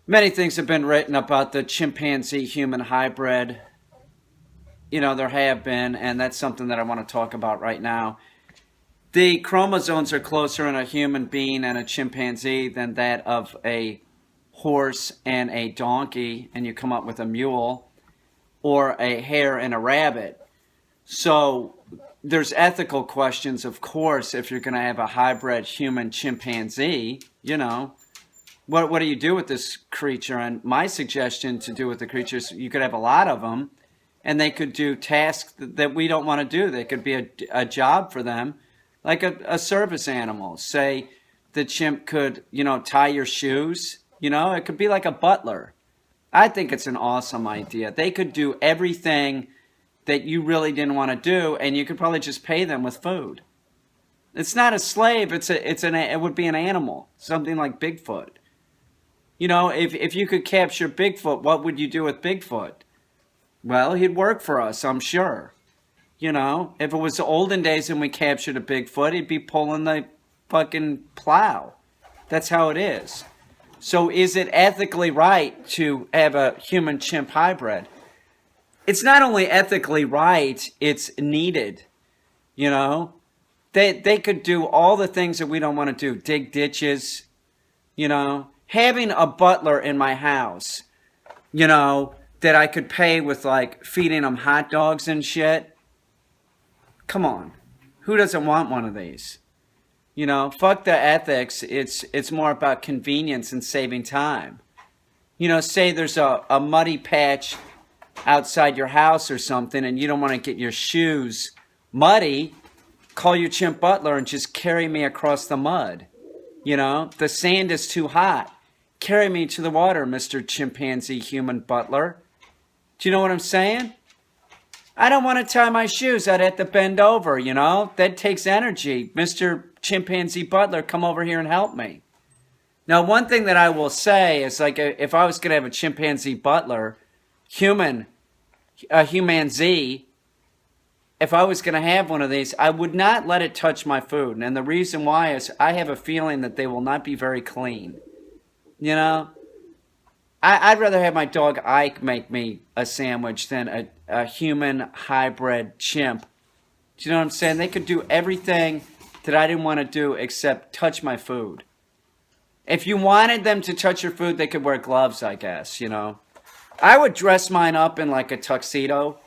Many things have been written about the chimpanzee human hybrid. There have been, and that's something that I want to talk about right now. The chromosomes are closer in a human being and a chimpanzee than that of a horse and a donkey, and you come up with a mule, or a hare and a rabbit. So there's ethical questions, of course, if you're going to have a hybrid human chimpanzee. What do you do with this creature? And my suggestion to do with the creatures, you could have a lot of them, and they could do tasks that we don't want to do. They could be a job for them, like a service animal. Say the chimp could, tie your shoes. It could be like a butler. I think it's an awesome idea. They could do everything that you really didn't want to do, and you could probably just pay them with food. It's not a slave. It would be an animal, something like Bigfoot. If you could capture Bigfoot, what would you do with Bigfoot? Well, he'd work for us, I'm sure. If it was the olden days and we captured a Bigfoot, he'd be pulling the fucking plow. That's how it is. So is it ethically right to have a human chimp hybrid? It's not only ethically right, it's needed. They could do all the things that we don't want to do. Dig ditches, having a butler in my house, that I could pay with like feeding them hot dogs and shit. Come on. Who doesn't want one of these? Fuck the ethics. It's more about convenience and saving time. Say there's a muddy patch outside your house or something and you don't want to get your shoes muddy, call your chimp butler and just carry me across the mud. The sand is too hot. Carry me to the water, Mr. Chimpanzee Human Butler. Do you know what I'm saying? I don't want to tie my shoes. I'd have to bend over, That takes energy. Mr. Chimpanzee Butler, come over here and help me. Now, one thing that I will say is, like, if I was going to have a chimpanzee butler, a Humanzee, if I was going to have one of these, I would not let it touch my food. And the reason why is I have a feeling that they will not be very clean. I'd rather have my dog Ike make me a sandwich than a human hybrid chimp. Do you know what I'm saying? They could do everything that I didn't want to do except touch my food. If you wanted them to touch your food, they could wear gloves, I guess, I would dress mine up in like a tuxedo,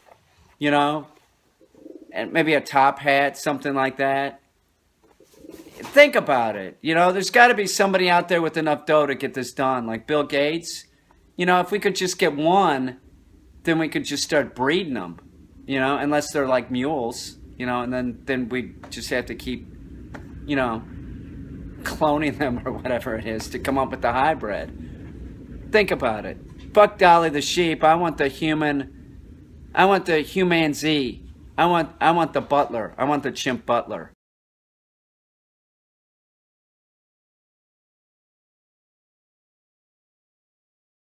and maybe a top hat, something like that. Think about it. There's got to be somebody out there with enough dough to get this done, like Bill Gates. If we could just get one, then we could just start breeding them, unless they're like mules, and then we just have to keep, cloning them or whatever it is to come up with the hybrid. Think about it. Fuck Dolly the sheep. I want the Humanzee. I want the butler. I want the chimp butler.